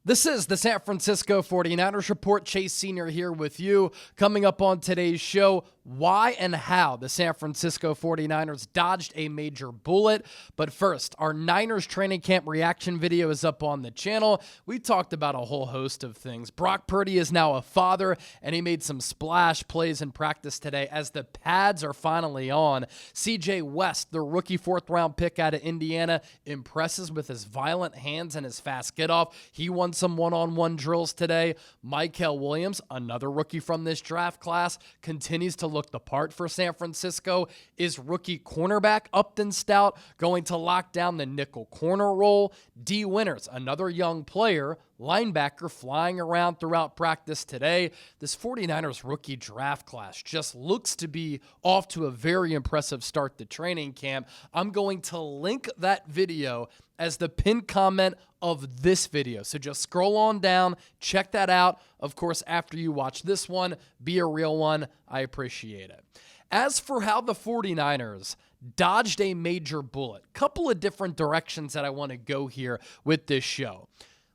This is the San Francisco 49ers Report. Chase Sr. here with you. Coming up on today's show, why and how the San Francisco 49ers dodged a major bullet. But first, our Niners training camp reaction video is up on the channel. We talked about a whole host of things. Brock Purdy is now a father, and he made some splash plays in practice today as the pads are finally on. CJ West, the rookie fourth-round pick out of Indiana, impresses with his violent hands and his fast get-off. He won some one-on-one drills today. Mykel Williams, another rookie from this draft class, continues to look the part for San Francisco. Is rookie cornerback Upton Stout going to lock down the nickel corner role? Dee Winters, another young player, linebacker, flying around throughout practice today. This 49ers rookie draft class just looks to be off to a very impressive start to training camp. I'm going to link that video as the pinned comment of this video. So just scroll on down, check that out. Of course, after you watch this one, be a real one. I appreciate it. As for how the 49ers dodged a major bullet, couple of different directions that I want to go here with this show.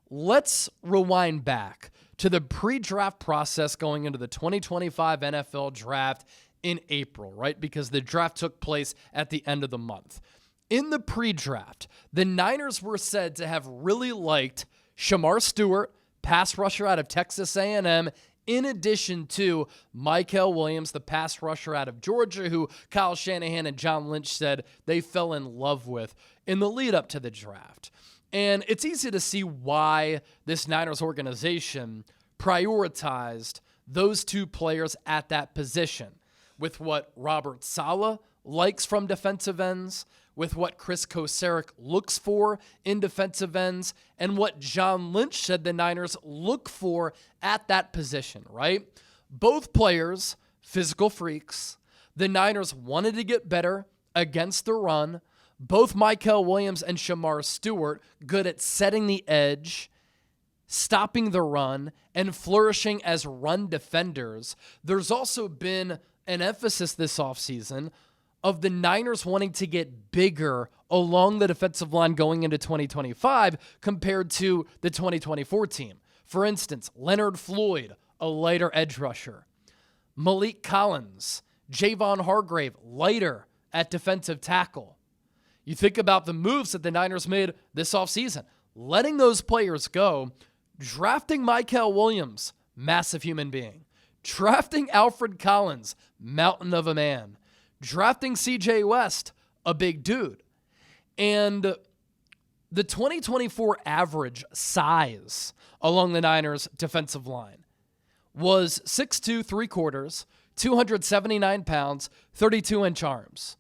Let's rewind back to the pre-draft process going into the 2025 NFL draft in April, right? Because the draft took place at the end of the month. In the pre-draft, the Niners were said to have really liked Shemar Stewart, pass rusher out of Texas A&M, in addition to Mykel Williams, the pass rusher out of Georgia, who Kyle Shanahan and John Lynch said they fell in love with in the lead up to the draft. And it's easy to see why this Niners organization prioritized those two players at that position, with what Robert Saleh likes from defensive ends, with what Chris Kocurek looks for in defensive ends, and what John Lynch said the Niners look for at that position, right? Both players, physical freaks. The Niners wanted to get better against the run. Both Mykel Williams and Shemar Stewart good at setting the edge, stopping the run, and flourishing as run defenders. There's also been an emphasis this offseason of the Niners wanting to get bigger along the defensive line going into 2025 compared to the 2024 team. For instance, Leonard Floyd, a lighter edge rusher. Malik Collins, Javon Hargrave, lighter at defensive tackle. You think about the moves that the Niners made this offseason, letting those players go, drafting Mykel Williams, massive human being, drafting Alfred Collins, mountain of a man, drafting CJ West, a big dude. And the 2024 average size along the Niners defensive line was 6'2", 3/4, 279 pounds, 32-inch arms.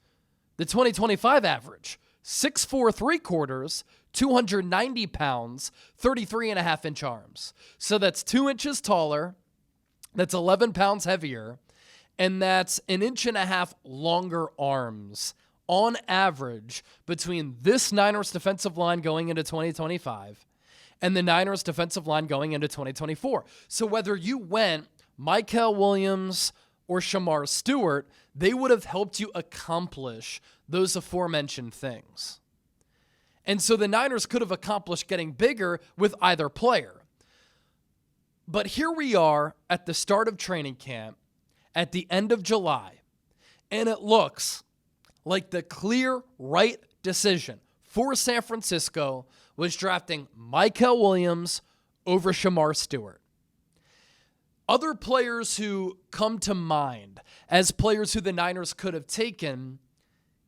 The 2025 average, 6'4", 3/4, 290 pounds, 33.5-inch arms. So that's 2 inches taller, that's 11 pounds heavier, and that's 1.5 inches longer arms on average between this Niners defensive line going into 2025 and the Niners defensive line going into 2024. So whether you went Mykel Williams or Shemar Stewart, they would have helped you accomplish those aforementioned things. And so the Niners could have accomplished getting bigger with either player. But here we are at the start of training camp at the end of July, and it looks like the clear right decision for San Francisco was drafting Mykel Williams over Shemar Stewart. Other players who come to mind as players who the Niners could have taken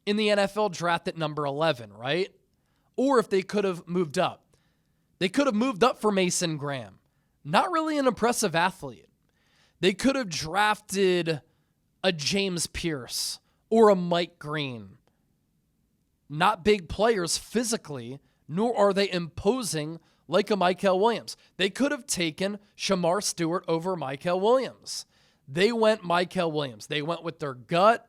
in the NFL draft at number 11, right? Or if they could have moved up. They could have moved up for Mason Graham. Not really an impressive athlete. They could have drafted a James Pierce or a Mike Green. Not big players physically, nor are they imposing like a Mykel Williams. They could have taken Shemar Stewart over Mykel Williams. They went Mykel Williams. They went with their gut.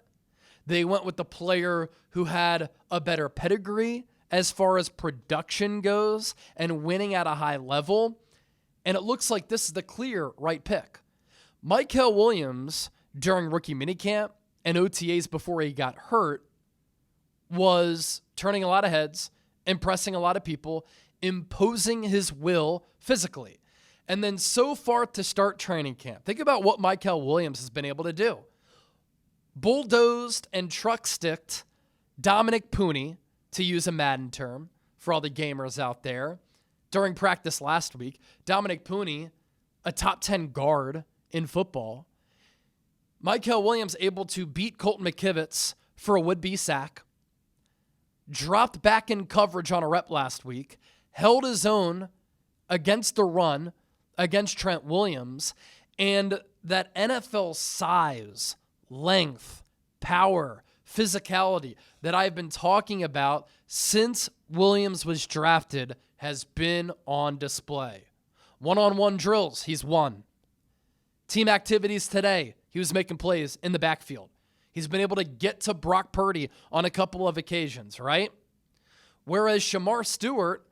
They went with the player who had a better pedigree as far as production goes and winning at a high level. And it looks like this is the clear right pick. Mykel Williams, during rookie minicamp and OTAs before he got hurt, was turning a lot of heads, impressing a lot of people, imposing his will physically. And then so far to start training camp, think about what Mykel Williams has been able to do. Bulldozed and truck-sticked Dominic Purdy, to use a Madden term for all the gamers out there, during practice last week. Dominic Purdy, a top 10 guard in football. Mykel Williams able to beat Colton McKivitz for a would-be sack. Dropped back in coverage on a rep last week. Held his own against the run against Trent Williams. And that NFL size, length, power, physicality that I've been talking about since Williams was drafted has been on display. One-on-one drills, he's won. Team activities today, he was making plays in the backfield. He's been able to get to Brock Purdy on a couple of occasions, right? Whereas Shemar Stewart,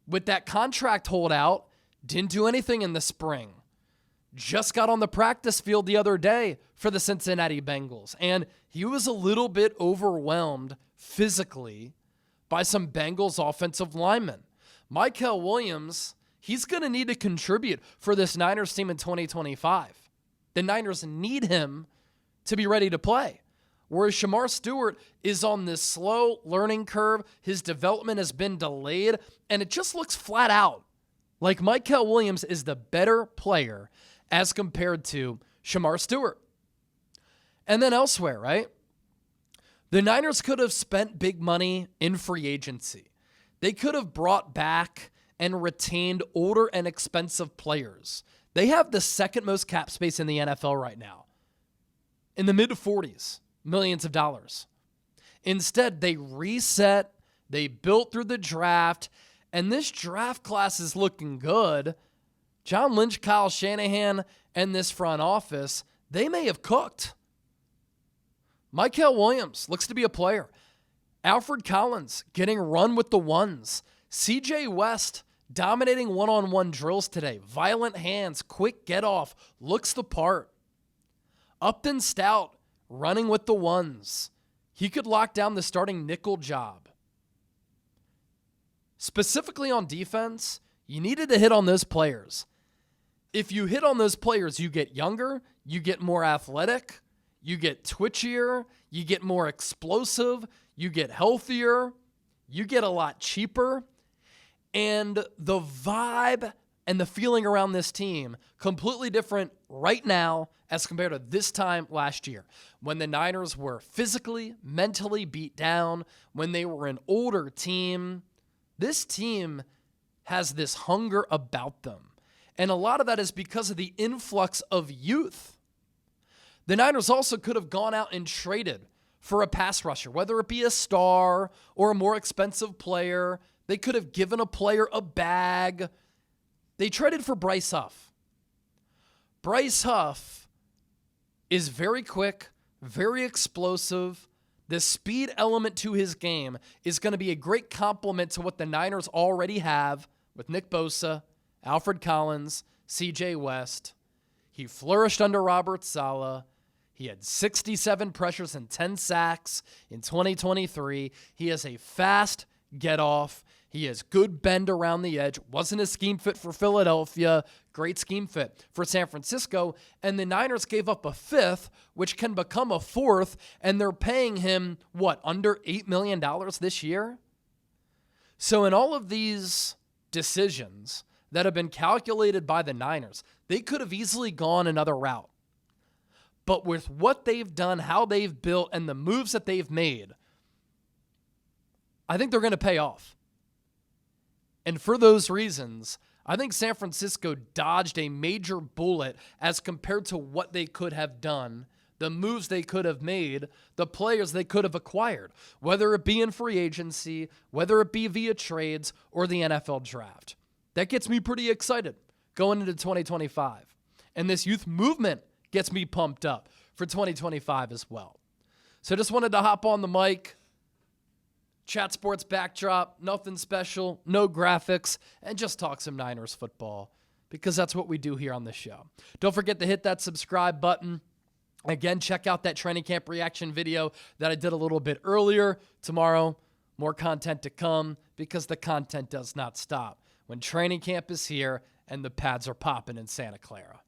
with that contract holdout, didn't do anything in the spring. Just got on the practice field the other day for the Cincinnati Bengals, and he was a little bit overwhelmed physically by some Bengals offensive linemen. Mykel Williams, he's going to need to contribute for this Niners team in 2025. The Niners need him to be ready to play. Whereas Shemar Stewart is on this slow learning curve, his development has been delayed, and it just looks flat out like Mykel Williams is the better player as compared to Shemar Stewart. And then elsewhere, right? The Niners could have spent big money in free agency. They could have brought back and retained older and expensive players. They have the second most cap space in the NFL right now, in the mid-40s, millions of dollars. Instead, they reset, they built through the draft, and this draft class is looking good. John Lynch, Kyle Shanahan, and this front office, they may have cooked. Mykel Williams looks to be a player. Alfred Collins getting run with the ones. CJ West dominating one-on-one drills today. Violent hands, quick get off, looks the part. Upton Stout running with the ones. He could lock down the starting nickel job. Specifically on defense, you needed to hit on those players. If you hit on those players, you get younger, you get more athletic, you get twitchier, you get more explosive, you get healthier, you get a lot cheaper, and the vibe and the feeling around this team completely different right now as compared to this time last year when the Niners were physically, mentally beat down, when they were an older team. This team has this hunger about them. And a lot of that is because of the influx of youth. The Niners also could have gone out and traded for a pass rusher, whether it be a star or a more expensive player. They could have given a player a bag. They traded for Bryce Huff. Bryce Huff is very quick, very explosive. The speed element to his game is going to be a great complement to what the Niners already have with Nick Bosa, Alfred Collins, CJ West. He flourished under Robert Saleh. He had 67 pressures and 10 sacks in 2023. He has a fast get-off. He has good bend around the edge. Wasn't a scheme fit for Philadelphia. Great scheme fit for San Francisco. And the Niners gave up a fifth, which can become a fourth, and they're paying him, under $8 million this year? So in all of these decisions that have been calculated by the Niners, they could have easily gone another route. But with what they've done, how they've built, and the moves that they've made, I think they're going to pay off. And for those reasons, I think San Francisco dodged a major bullet as compared to what they could have done, the moves they could have made, the players they could have acquired, whether it be in free agency, whether it be via trades, or the NFL draft. That gets me pretty excited going into 2025. And this youth movement gets me pumped up for 2025 as well. So just wanted to hop on the mic, chat sports backdrop, nothing special, no graphics, and just talk some Niners football because that's what we do here on this show. Don't forget to hit that subscribe button. Again, check out that training camp reaction video that I did a little bit earlier. Tomorrow, More content to come because the content does not stop when training camp is here and the pads are popping in Santa Clara.